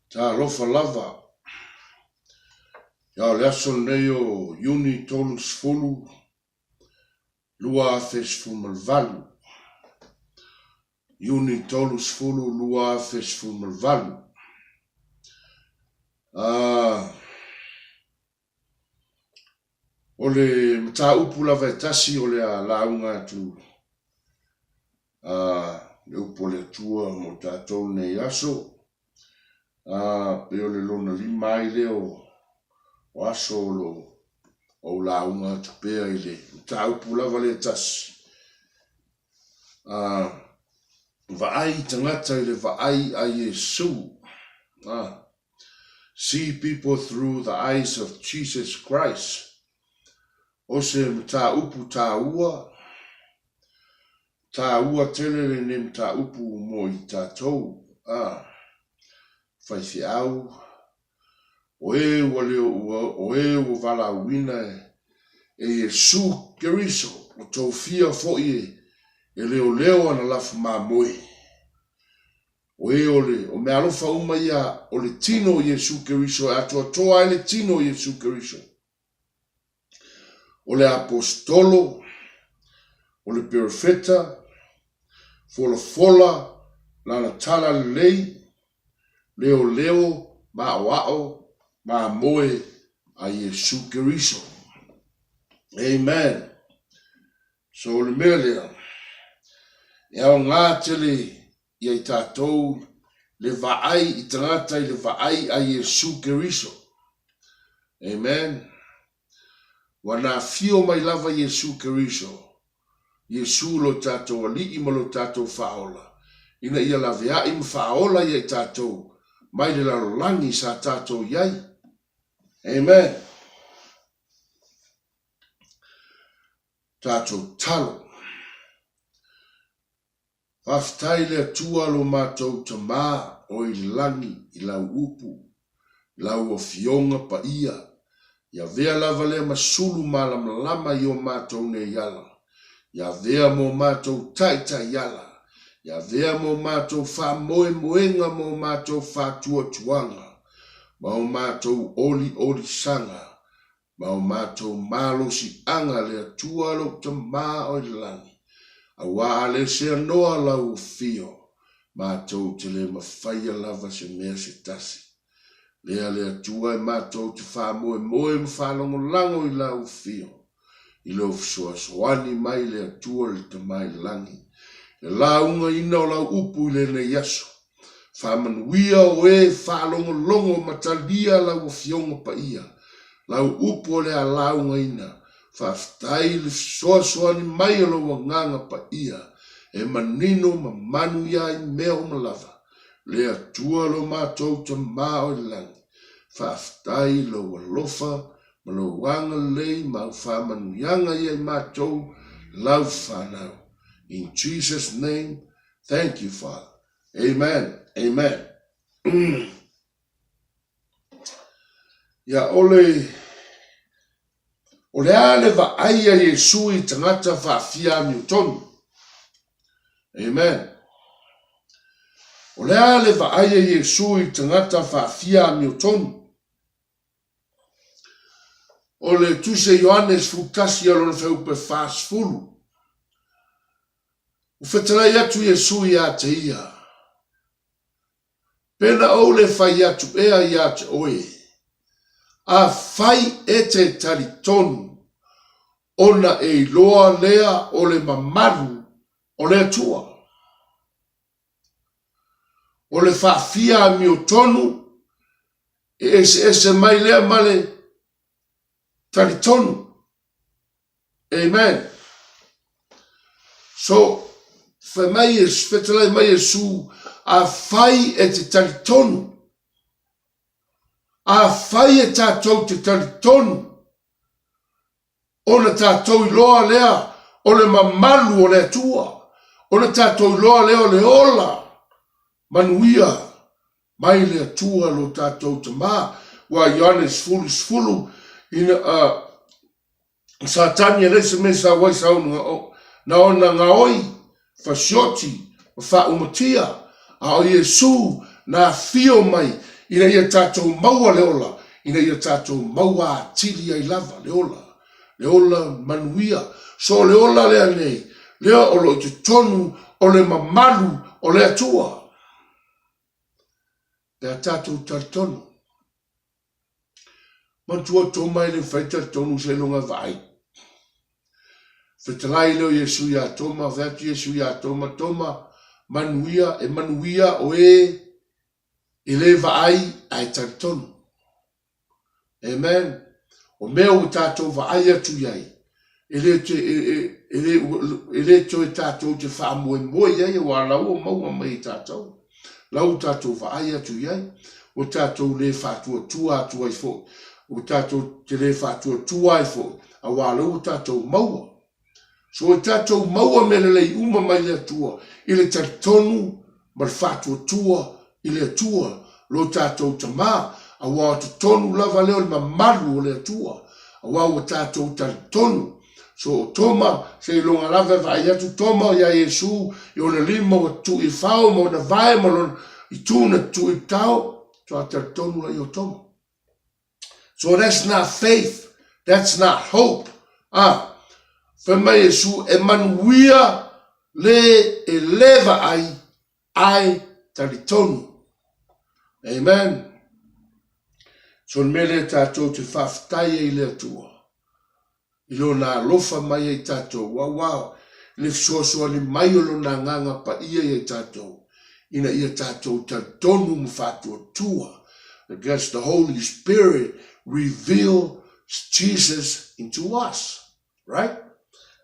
Ta lofa lava. Ia o le aso nei o iuni tolu sfulu. Lua fesfu malvalu. Iuni tolu sfulu lua fesfu malvalu. O le mata upu lava e tasi o le a launga tu. Le upu le tua mo tatou nei aso. Pe o le lona lima ai leo. O aso lo o launga tu pea i le mata upu lava le tasi. Vaai tangata i le vaai a Yesu. See people through the eyes of Jesus Christ. O se mta upu ta ua tele le ne mta upu mo i tātou. Whaifi au. O e o vala wina e Yesu Keriso. O tau fia fo e leo ana lafu ma moe. O e o me alofa uma ia o le tino Yesu Keriso. Atua toa e le tino Yesu Keriso. O le apostolo, o le perfeta, fola, lana tala lei, leo, ma'awa'o, ma'amoe a Yesu Keriso. Amen. So le mea lea, e au ngā tele i ai tātou le vaai i tangata i le vaai a Yesu Keriso. Amen. Wana fio mai lava Yesu Keriso. Yesu lo tatou ali'i ma lo tatou whaola. Ina ia lavea im whaola iai tatou. Mai le lalolangi sa tatou iai. Amen. Tatou talo. Whaftai le atua lo mātou tamā o i langi i lau upu. Lau o fionga pa ia. Ia vea lava lea masulu lama i o mātou ne iala. Ia vea mo mātou taita iala. Ia vea mo mātou wha moenga mo mātou wha tuanga. Ma o mātou oli sanga. Ma o mātou malosi anga lea tualo ta mā o langi. A waa le se noa lau fio. Mātou te le mawhaia lava se mea se tasi. Lea tua e mātou te wha moe mwhalongo lango i lau fio. I lo soani mai lea tua le te mai langi. E launga ina o lau upu i le ne yaso. Wha manuia o e whalongo longo matalia lau fionga pa ia. Lau upu o lea launga ina. Whaftai le soani mai o lo wanganga pa ia. E manino ma manu ia i meo malava. Lea tua lo mātou te mao i langi. Whaftai lo walofa, ma lo wanga lei, ma whamanuyanga i mātou lau whanau. In Jesus' name, thank you, Father. Amen. Amen. Ia ole ale va aia Yesu i tangata whaafia mi utonu. Amen. Ole ale va aia Yesu i tangata whaafia mi utonu. Ole tuse Ioannes futasi alona feupe fast fulu. Ufetalai atu Yesu i ate ia. Pena ole fai atu ea i ate oe. A fai ete talitonu. Ona e loa lea ole mamaru ole tua. Ole whaafia mi utonu. Ese mai lea male talitonu. Amen. So, fetalai mai Yesu a fai e te talitonu. A fai e tātou te talitonu. Ona tātou i loa lea o le mamalu o le atua. Ona tātou i loa lea o le ola. Manuia mai le atua lo tātou te mā. Wa Ioannes fulu. Ina Satani e lese me sa wai sa na ona ngaoi fasioti fa umatia a o Yesu na fio mai ina ia tātou maua le ola, ina ia tātou maua tili ai lava le ola manuia, so le ola lea nei, lea olo i te tonu o le mamalu o le atua. Pea tātou taritonu. Mantua tō mai le whaita tonu se longa vai. Whetalai leo Yesu ia toma, wheatu Yesu ia toma, manuia e manuia o e le vai ai taritonu. Amen. O mea o tātou vai atu iai. Ele to e tātou te wha moe iai, wa lau o maua mai tātou. Lau tātou vai atu iai, o tātou le whātua tua atu ai fo. O tātou te le whātua tua ai fo. A wa lau tātou maua. So e tātou maua mele lei uma mai le atua. Ile taritonu, mal whātua tua, ile atua, lo tātou tamā. A wa te tonu lava leo le mamalu o le atua. A wa o tātou taritonu. So toma, se longa lava vai atu toma ya Yesu, i ona lima o tu i whao, ma ona vai ma lona i tūna tu i tau, so a taritonu la i o toma. So that's not faith, that's not hope. Whema Yesu e manuia le e leva ai taritonu. Amen. So mele tātou te whawhtai e le atua. Ilo na lofa mai e tātou. Wow. Le soa ni mai o lo na nganga pa ia e tātou. Ina ia tātou taritonu mwhatua tua. Because the Holy Spirit reveal Jesus into us. Right?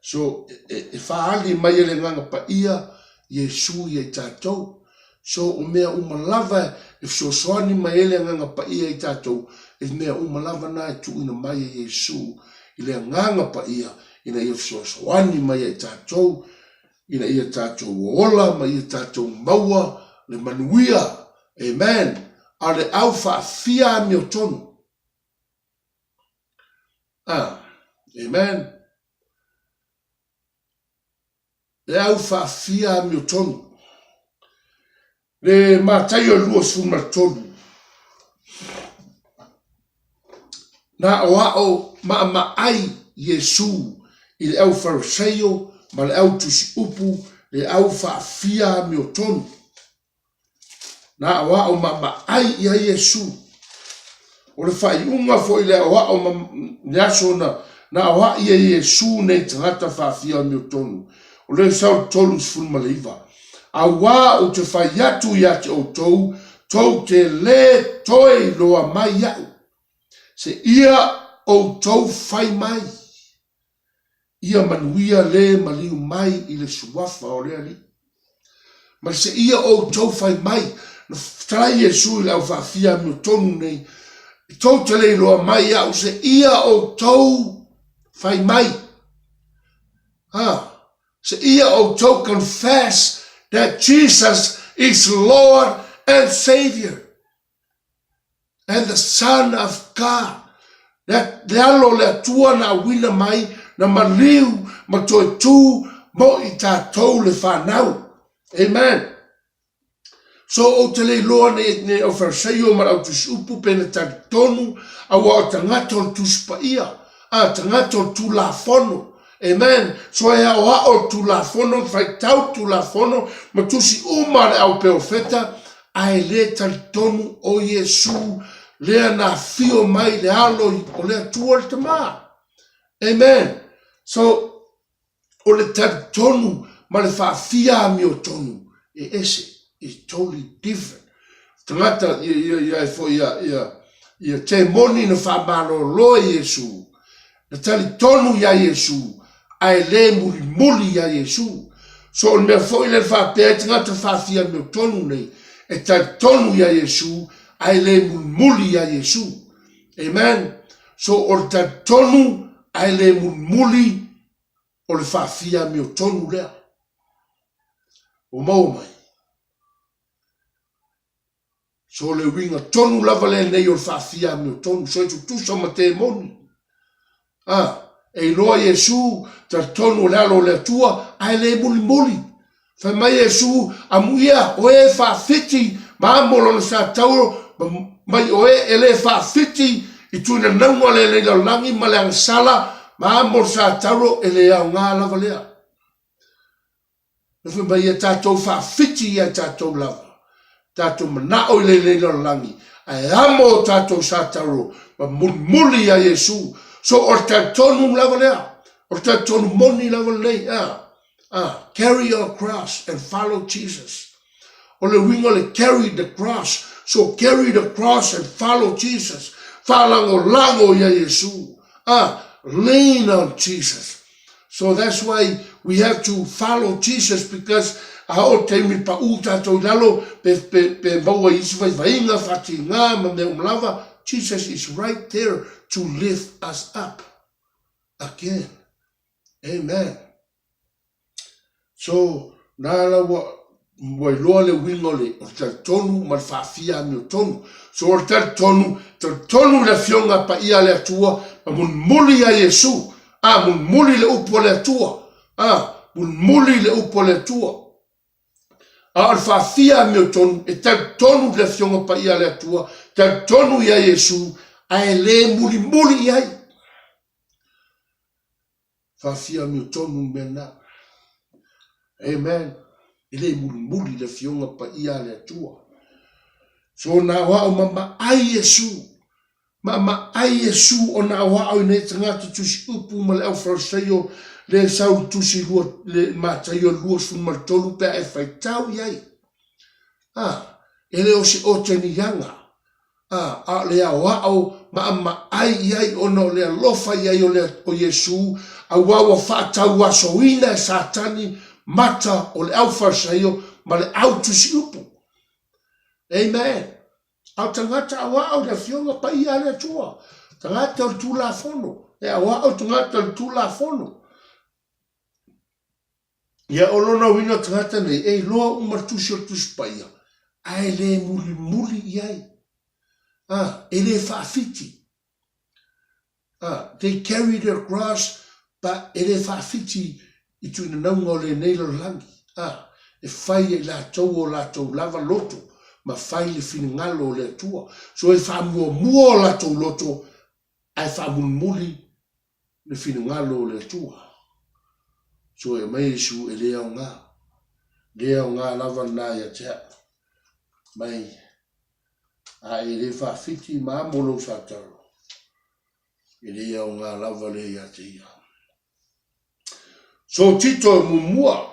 So, e whaali mai ele nganga pa ia, Yesu i e tātou. So, o mea umalava, e soani mai ele nganga pa ia i tātou, e mea umalava na e tu ina mai e Yesu, i le nganga pa ia, ina ia soani mai e tātou, ina ia tātou ola, mai e tātou maua, le manuia. Amen. A le au whaafia mi o tonu. Amen. Le au whaafia mi o tonu. Le mātai o lua suma tonu. Na o ao maai Yesu i le au Fariseo, ma le au tusi upu, le au whaafia mi o tonu. Na o ao maai ia Yesu. O le whaiunga fo i le o ao niasona, na o ao ia Yesu nei tangata whaafia mi o tonu. O le sau tolu sfulma leiva. A wā o te whaiatu ia te o tou te le toi loa mai iau. Se ia o tou whai mai. Ia manuia le maliu mai i le suafa o rea li. Ma se ia o tou whai mai, na trai Yesu i lau whawhia mi o tonu nei, tou te le loa mai iau, se ia o tou whai mai. Se ia o tou confess that Jesus is Lord and Savior and the Son of God. That le alo le atua na wina mai na maliu ma toi tu mo i tātou le whanau. Amen. So o te le loa ne o Fariseo ma au tusiupu pena taritonu awa o tangato tuspa ia. Tangato tu la fono. Amen. So e o tu la fono, fai tau tu la fono, ma tu si umare au peofeta, ai le taritonu o Yesu, lea na fio mai le alo o lea tua le tama. Amen. So, o le taritonu, ma le whaafia mi o tonu, e ese, is totally different. Tangata, ia te moni na whaamalo lo Yesu, na taritonu ya Yesu, ai le muli ya Yesu. So on mea fo ile whapea te ngata whawhia me o tonu nei. E tai tonu ya Yesu, ai le muli ya Yesu. Amen. So o tai tonu, ai le muli o le whawhia me o tonu lea. O mau mai. So le winga tonu lava le nei o le whawhia me o tonu. So e tu tusa ma te moni. E loa Yesu, taritonu le alo le atua, ai le muli. Whai mai Yesu, amuia, o e whawhiti, ma amolo na sa tauro, mai o e le whaafiti I tuina naunga le langi ma le angsala ma amor sa taro e le au ngā lava lea. Na whi mai e tātou whaafiti ia tātou lava. Tātou manao I le langi. Ai amo tātou sa taro ma muli a Yesu. So or tātonu lava lea. Or tātonu moni lava lea. Carry your cross and follow Jesus. O le winga le carry the cross. So carry the cross and follow Jesus. Falango ya Yesu. Lean on Jesus. So that's why we have to follow Jesus because ao te mi pa uta to lalo pe bawa isi vai vainga fati nga mande umlava. Jesus is right there to lift us up again. Amen. So nala wa loa le wingole o te tonu ma whawhia mi o tonu. So o te tonu le fionga pa ia le atua ma mun muli a Yesu. Mun muli le upo le atua. Mun muli le upo le atua. Al whawhia mi o tonu e te tonu le fionga pa ia le atua. Te tonu ia Yesu ai le muli ai. Whawhia mi o tonu mena. Amen. Ile muli le fionga pa ia le atua. So na wao mama ai Yesu. Mama ai Yesu o na wao ne tangata tusi upu ma le au fraseio le sau tusi lua le mataio lua sun mal tolu pe e fai tau iai. Ele o si o te ni yanga. Le a wao mama ai iai o no le lofa iai o Yesu. A wao whatau waso ina e satani mata o le au fraseio ma le au tusi upu. Amen. Au tangata awa au le fionga pa ia le tua. Tangata o tu la fono. E awa au tangata o tu la fono. Ia olona wina tangata nei. E loa umatusi o tusi pa ia. Ai le muli iai. E le whaafiti. They carry their cross. Pa e le whaafiti I tuina naunga o le neilo langi. E whai e la tau o la tau lava loto. Ma fai le finingalo le tua. So e whamua la tau loto, ai whamulmuli le finingalo le tua. So e mai isu e lea o ngā. Lea o ngā lava nā ia tea. Mai, a e le whawhiti ma molo sa taro. E lea o ngā lava le ia te ia. So tito e mumua.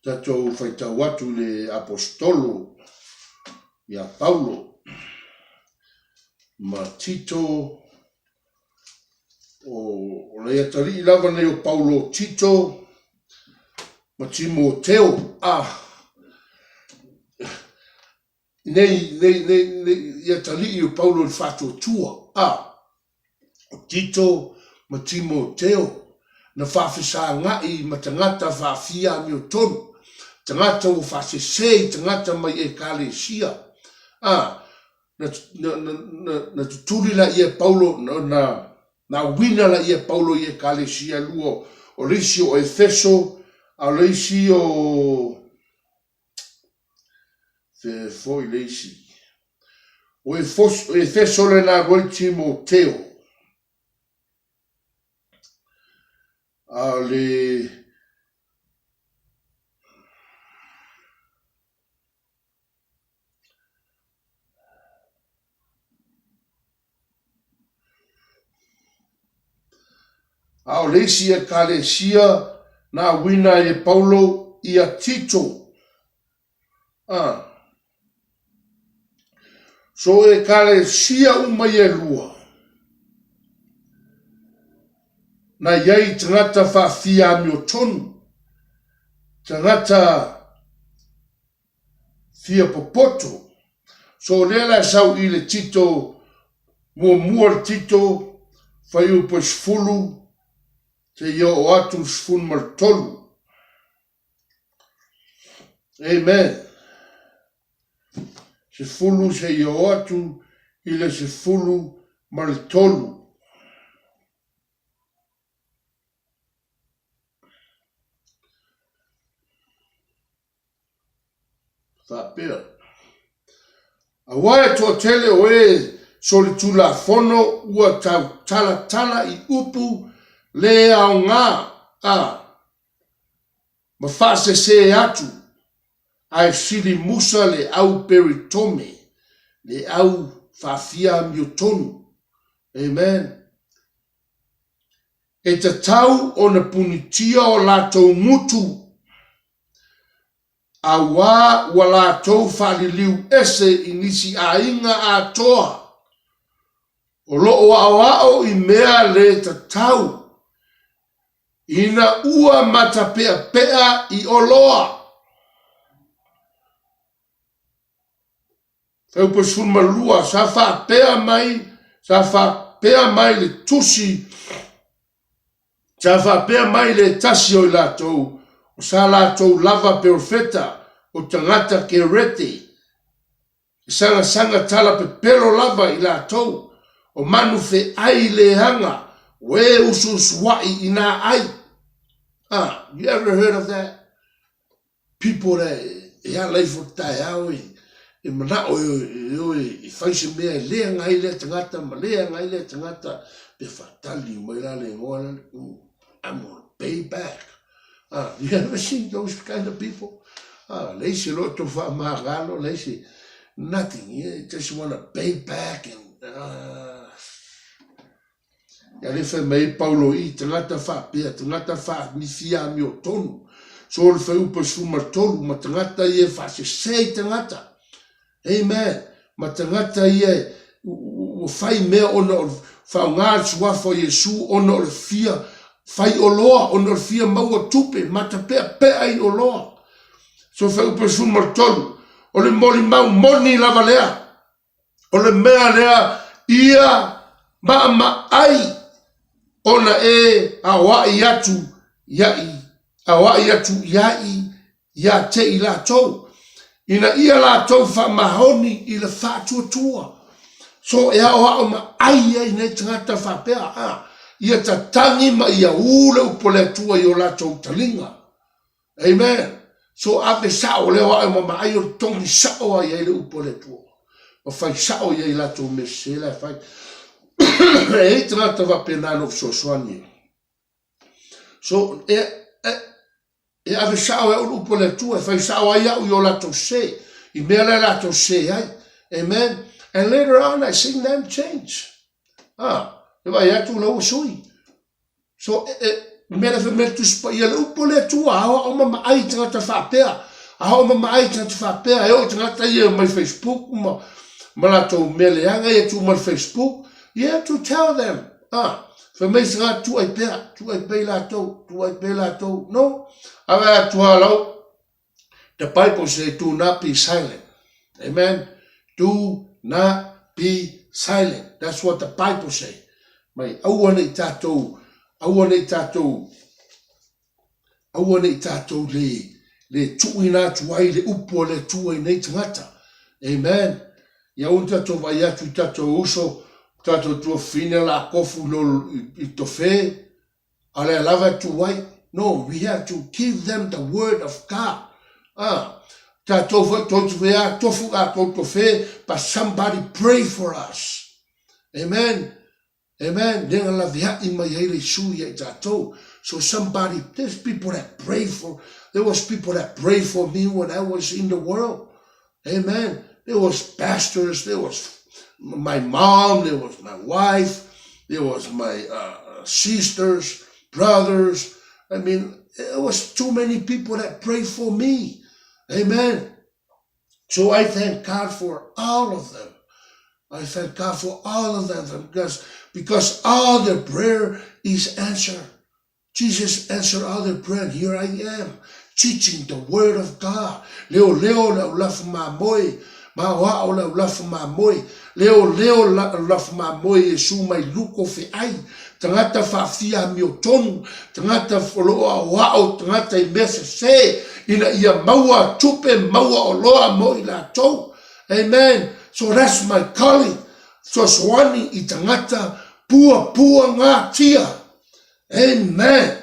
Tato whaita watu le apostolo ia Paulo ma Tito o le atari lava nei o Paulo Tito ma Timoteo nei ia tali o Paulo il fatto tua o Tito ma Timoteo na whawhisa ngai ma tangata whawhia mi o tonu. Tangata o whasesei, tangata mai e kalesia. Na tuturi la ia Paulo, na wina la ia Paulo ia kalesia luo o risi o Efeso, a risi o foi risi. O Efeso le na roi Timoteo. Le ao leisi e kalesia na wina e Paulo ia Tito. So e kalesia uma e lua. Na iai tangata whawhia mi o tonu. Tangata fia popoto. So lela sau i le Tito mua Tito whai upo sfulu te ia o atu sfun mar tolu. Amen. Se fulu se ia o atu i le se fulu mar tolu. Whapea. A wai to tele oe soli tula fono ua tau tala I upu le au ngā ma whase se atu ai sili musa le au peritome le au whawhia miotonu. Amen. E te tau o na punitia o lātou mutu a wā wa lātou whaliliu ese I nisi a inga a toa. O loo ao I mea le te tau. Ina ua mata pea I oloa. Tau pasun malua sa wha pea mai le tusi. Sa wha pea mai le tasi o I lātou. O sa lātou lava perfeta o tangata ke rete. Sanga tala pe pelo lava I lātou. O manu fe ai le hanga. We usus wai ina ai. You ever heard of that? People that ya leifo tai au I mana o I whaise mea lea ngai le tangata, ma lea ngai le tangata. Pe whatali mai la le ngoa I'm gonna pay back. You ever seen those kind of people? Leisi lo to wha magalo, leisi nothing. You just want to pay back and ya le fe mai Paulo I tangata wha pia, tangata wha mifia mi o tonu. So le whai upa suma tolu, ma tangata I wha se sei tangata. Amen. Ma tangata I o whai mea ona o whaunga suafo Yesu ona o le fia whai o loa, ona o le fia maua tupe, mata pea I o loa. So whai upa suma tolu, o le moli mau moni lava lea, o le mea lea ia ma ai, ona awai atu iai ia te I lātou. Ina ia lātou wha mahoni I le whātua. So o ma ai nei tangata wha pea. Ia ta tangi ma ia ule upole atua I o lātou talinga. Amen. So ave sao leo ma ai o tongi sao ai le upole atua. Ma whai sao ia I lātou mesela whai. E tangata wha pena no soani. So ave sao e upo le tua, fai sao ai au yo lato se, I mea le lato se ai, amen. And later on I seen them change. E vai atu lau sui. So mea fe metu spa ia le upo le tua, aho ma ai tangata whapea, aho ma ai tangata whapea, e o tangata ia mai Facebook, ma lato meleanga ia tu mai Facebook, you have to tell them, for me sanga tu ai pe lato, no. Ava tu halau. The Bible says do not be silent. Amen. Do not be silent. That's what the Bible says. Mai awana I tatou le tuina tuai le upo le tuai nei tangata. Amen. Ia un tatou vai atu tatou uso tatou tua fina la kofu no I tofe. Ale lava tuai. No, we have to give them the word of God. But somebody pray for us. Amen. Amen. So somebody, there's people that pray for, there was people that prayed for me when I was in the world. Amen. There was pastors, there was my mom, there was my wife, there was my sisters, brothers. I mean, it was too many people that prayed for me. Amen. So I thank God for all of them. I thank God for all of them because all their prayer is answered. Jesus answered all their prayer, and here I am, teaching the word of God. Leo la ulafu mamoi, mawao la ulafu mamoi. Leo la ulafu mamoi, Yesu mai luko fe ai. Tangata whawhia miotonu, tangata wholoa wao, tangata I mese se, ina ia maua tupe, maua o loa mo I lātou. Amen. So that's my calling. So swani I tangata pua ngā tia. Amen.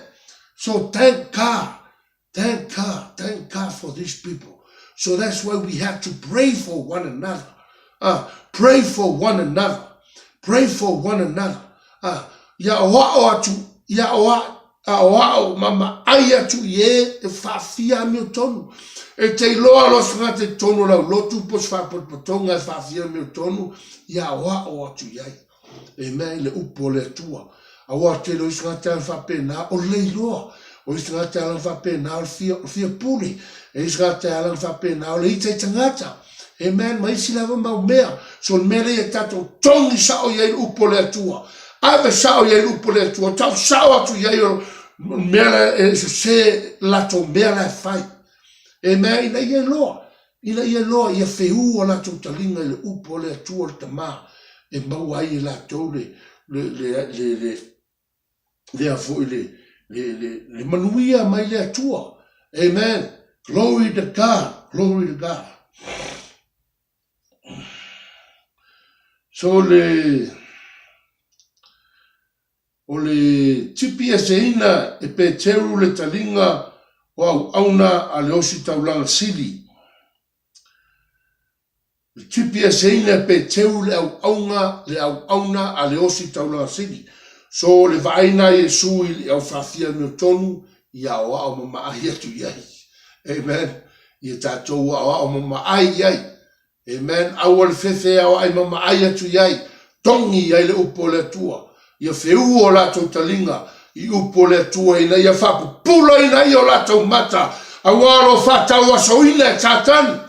So thank God for these people. So that's why we have to pray for one another. Pray for one another. Pray for one another. Ia o atu, ia o mama ai atu ye e whawhia mi o tonu. E te loa lo sanga te tonu lau lotu pos whapotonga e whawhia mi o tonu. Ia o atu iai. E mea le upo le atua. Awa te lo sanga te whapena o leiloa. O sanga te alang whapena o fia puli. E sanga te alang whapena o le ite tangata. Amen. Mai sila mau mea. So mele e tato tongi sao iai upo le atua. Ave sao iai upo le atua. Tau sao atu iai o mele e se lato mele e fai. Amen. Ina ia loa. Ina ia loa ia feu o lato talinga le upo le atua le tama. E mau ai lato le afo le manuia mai le atua. Amen. Glory to God. Glory to God. So o le tipi e seina e pe teru le talinga o au auna a le osi taulanga sili. Le tipi e seina e pe teru le au auna a le osi taulanga sili. So le vaina Yesu i au whawhia mi o tonu i au au mama ai atu iai. Amen. I tātou au mama ai iai. Amen. Awal fefe au ai mama ai atu iai. Tongi iai le upo le atua. Ia feu o lato talinga. I upo le atua ina ia whapu. Pula ina i o lato mata. Awalo whatau aso ina e tātani.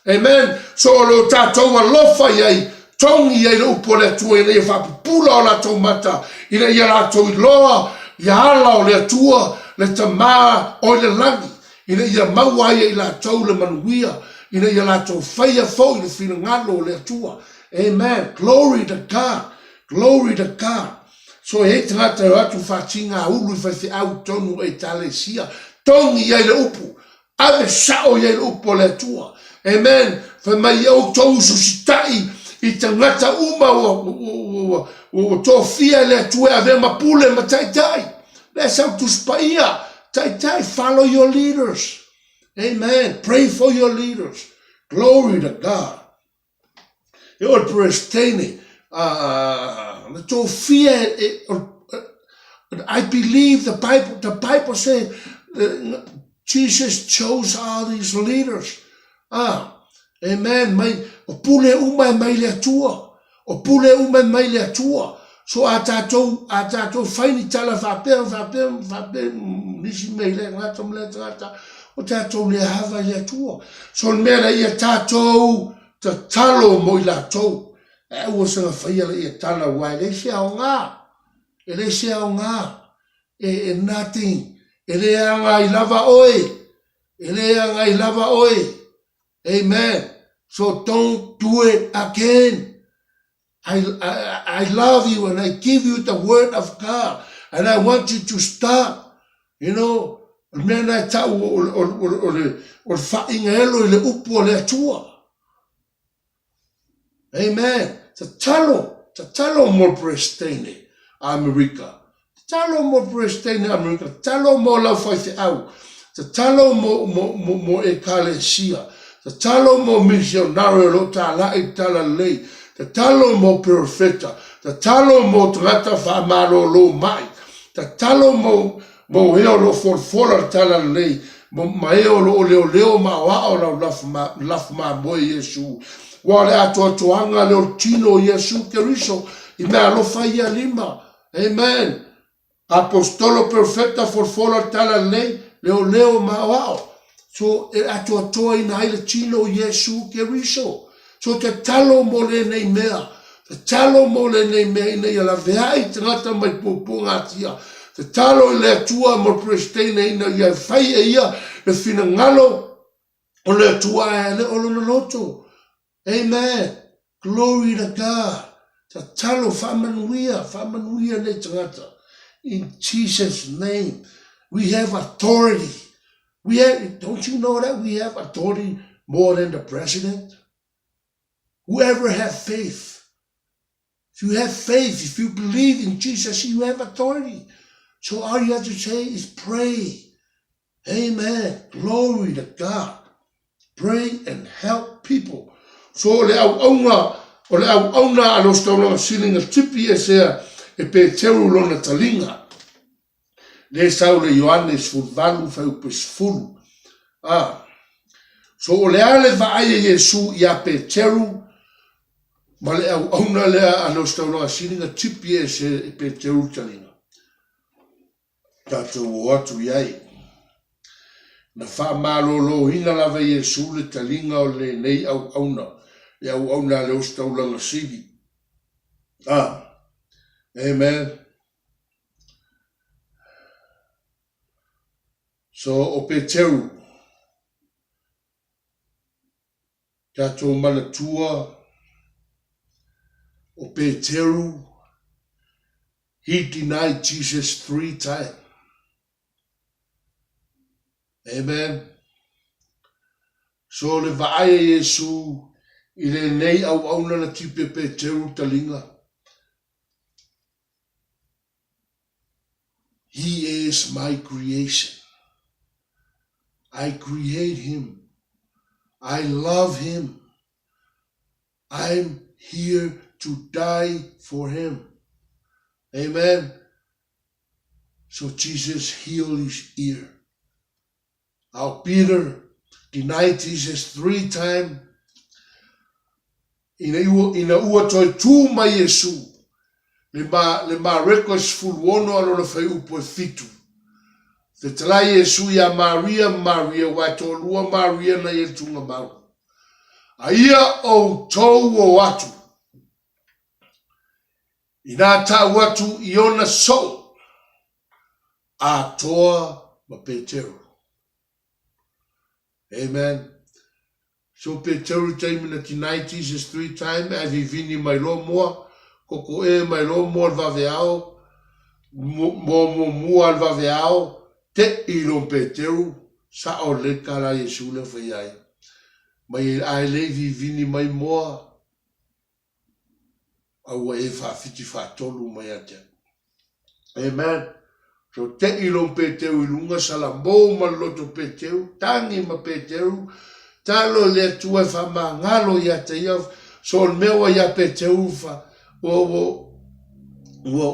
Amen. So o lo tātou alofa iai. Tongi iai le upo le atua ina ia whapu. Pula o lato mata. Ina ia lato i loa. Ia hala o le atua. Le tamaa o le langi. Ina ia maua ia i lato le manuia. Ina ia lato whaia fo i le whina ngalo le atua. Amen. Glory to God. Glory to God. So e tangata atu whatinga ulu i whaithi au tonu e tale sia. Tongi iai le upu. Ave sao iai le upu le atua. Amen. Whamai au tau susitai i tangata uma o tō fia le atua ave mapule ma taitai. Let's out to spaia. Taitai, follow your leaders. Amen. Pray for your leaders. Glory to God. Your prestene. To fear. I believe the Bible said Jesus chose all these leaders. Amen. Opule uma mai le atua. Opule uma mai le atua. So atato faini tala fape nisi mai le ngata mle ngata. O tātou le hawa le atua. So mea ia tātou ta talo mo i lātou. E ua sanga whaia le ia tala wai. Le se au ngā. E le se au ngā. E nothing. E le anga i lava oe. E le anga i lava oe. Amen. So don't do it again. I love you and I give you the word of God. And I want you to stop. You know. Mea nai tau o le whainga elo i le upu o le atua. Amen. Ta talo mo prestene Amerika. Talo mo prestene Amerika. Talo mo lau whaithi au. Ta talo mo ekalesia. Ta talo mo misionario lo ta lai tala lei. Ta talo mo profeta. Ta talo mo tangata whamaro lo mai. Ta talo mo heo lo forfora tala lei. Ma heo lo leo ma wao la laf ma moe Yesu. Wale atoanga leo tino Yesu Keriso. I mea lo faia lima. Amen. Apostolo perfecta forfora tala lei. Leo ma wao. So atoa ina haile tino Yesu Keriso. So te talo mo le nei mea. Te talo mo le nei mea ina ia la veai tangata mai pupunga tia. Te talo le atua mo prestene ina ia fai e ia le fina ngalo o le atua e le olo loto. Amen. Glory to God. Te talo whamanuia le tangata. In Jesus' name, we have authority. Don't you know that we have authority more than the president? Whoever has faith. If you have faith, if you believe in Jesus, you have authority. So all you have to say is pray. Amen. Glory to God. Pray and help people So le au auna alo staunga silinga tipi sea e pe teru lona talinga. Le sau le Ioanes fulvalu fai upes fulu. So le ale va aia Yesu ia pe teru ma le au auna lea alo staunga silinga tipi sea e pe teru talinga. Tatou o atu iai. Na wha malolo hina lava Yesu le talinga o le nei au auna. Le au auna le ostaulanga sili. Amen. So o Peteru. Tatou manatua. O Peteru. He denied Jesus 3 times. Amen. So le vaaya Yesu i le nei au auna na tipe Peteru talinga. He is my creation. I create him. I love him. I'm here to die for him. Amen. So Jesus healed his ear. Our Peter denied Jesus 3 times. Ina ua toi tū mai Yesu. Le ma request full wono alo na fai upo e fitu. Te tala Yesu ya Maria wa tolua Maria na ye tunga mau. Aia o tau o watu. Ina ta watu iona so. A toa ma Peteru. Amen. So Peteru time na tinai Jesus 3 times. Avi vini mai lo moa. Koko e mai lo moa al vaveao. Mo al vaveao. Te ilon Peteru. Sa o le kala Yesu le fai ai. Mai ai le vini mai moa. Aua e fiti tolu mai ate. Amen. So te ilon Peteru ilunga salambo ma loto Peteru. Tangi ma Peteru. Talo le tua fa mangalo ya te ia. So mewa ya Peteru fa.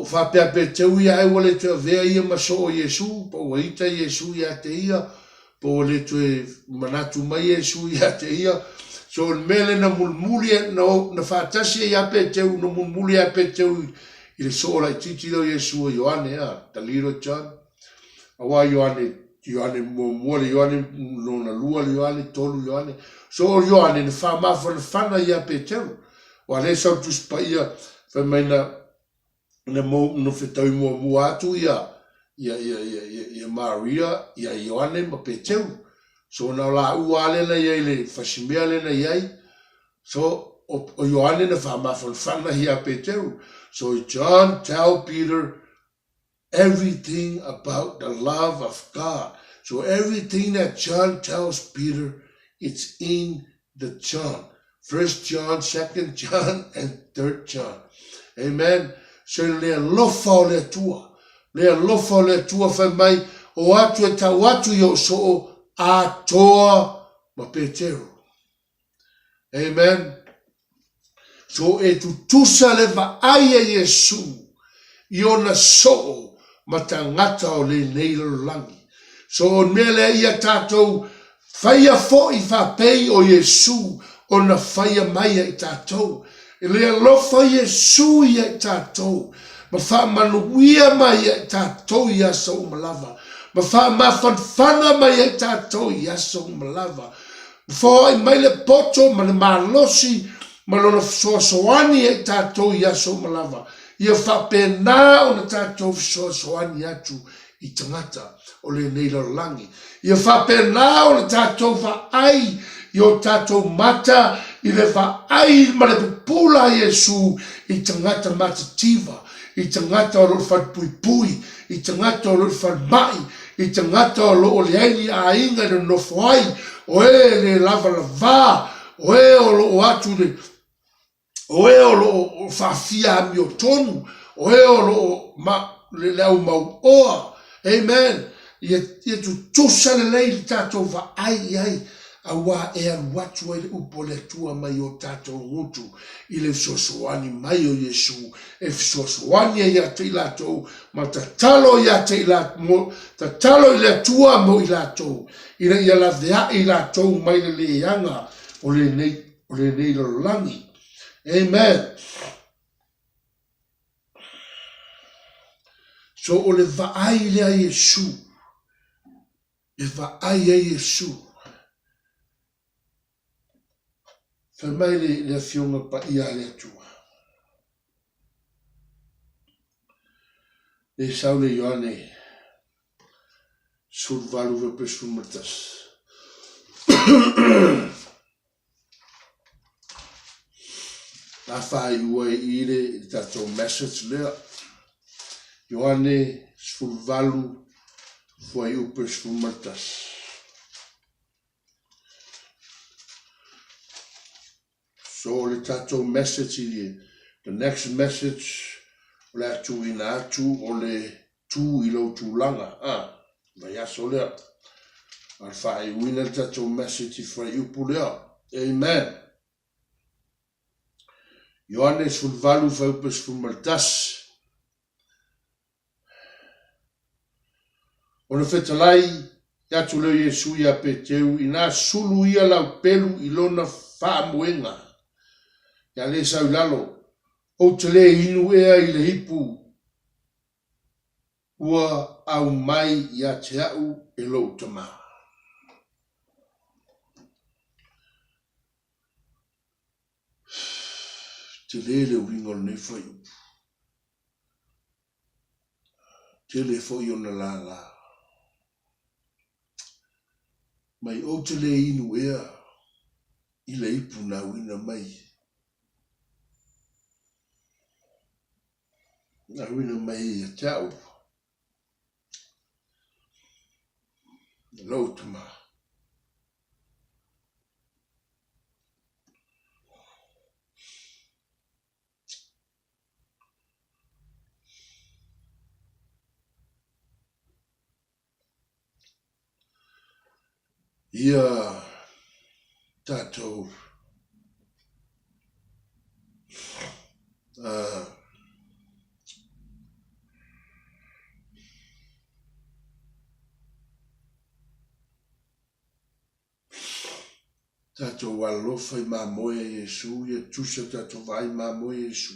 Fa pe Peteru ya e wale te vea ia ma so Yesu. Po waita Yesu ya te ia. Po le te manatu mai Yesu ya te ia. So mele na mulmulia na fatasi ya Peteru na mulmulia Peteru. Ile so la titi do Yesu Ioane taliro John. Awa Ioane mo Ioane no na lua Ioane tolu Ioane. So Ioane na fa ma fana ya Peteru. Wa le so tu spaia fa maina na mo no fetau mo atu ya Maria ya Ioane ma Peteru. So na la uale na ye le fasimia le na ye. So o Ioane na fa ma fana ya Peteru. So John tell Peter everything about the love of God. So everything that John tells Peter, it's in the John. 1 John, 2 John, and 3 John. Amen. So le lofa le tua. Le lofa le tua fa mai o atu e tawatu yo so a toa ma Peteru. Amen. So e tutusa le va aia Yesu i ona so ma tangata o le neilo langi. So mele ia tatou whaia fo i whapei o Yesu o na whaia mai i tatou. E lea lofa Yesu i tatou. Ma wha manuia mai i tatou i asa o malava. Ma wha mawhanwhana mai i tatou i asa o malava. Fo i mai le poto ma le malosi malona soasoani e tatou i aso malava. Ia whapena o na tatou soasoani atu i tangata o le neilalangi. Ia whapena o na tatou whaai i o tatou mata i le whaai ma le pupula Yesu i tangata matativa, i tangata o lo whatpuipui, i tangata o lo whatmai, i tangata o lo le aini a inga na nofoai, o e le lava lava, o e o lo atu le o e o lo fafia mi o tonu, o e o lo le lau mau oa. Amen. Ia tu tusa le lei tatou va ai. Awa e aluatu e le upo le tua mai o tātou ngutu i le fisoasoani mai o Iesu. E fisoasoani e ia te i lātou, ma ta talo ia te i lātou, ta talo i le tua mo i lātou. I le ia la vea i lātou mai le leanga o le nei langi. Amen. So o le vaai le a Iesu. E vaai a Iesu. Fa mai le fionga pa ia le atua. Le sau le Ioane sul valu ve pesu matas. La fai ua i le tatou message lea. Ioane sul valu foi u pesu matas. So le tatou message i the next message le atu ina atu o le tu i lo tu langa. Vai aso lea. Al fai uina le tatou message i fai upu lea. Amen. Ioane sul valu fai u pesu matas. O le fetalai, yatu leo Iesu ia peteu, ina sulu ia lau pelu i lona wha moenga. Ia le sau lalo, o te le inu ea i le hipu, ua au mai ia te au e lo tama. Te le uringo nei fai upu. Te le foi ona la la. Mai o te le inu ea i le ipu na wina mai. Na wina mai e tau. Lo tama. Ia tatou tatou alofa i mamoe Iesu, ia tusa tatou vai mamoe Iesu.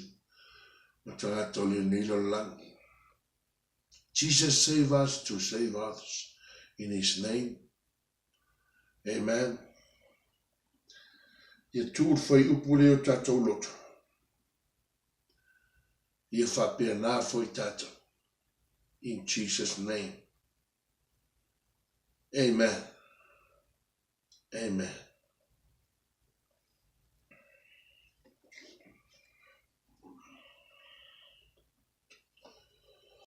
Ma tagata o le nei lo langi. Jesus save us to save others in his name. Amen. Ia tur fai upu leo tatou loto. Ia whapea nā foi tatou. In Jesus' name. Amen. Amen.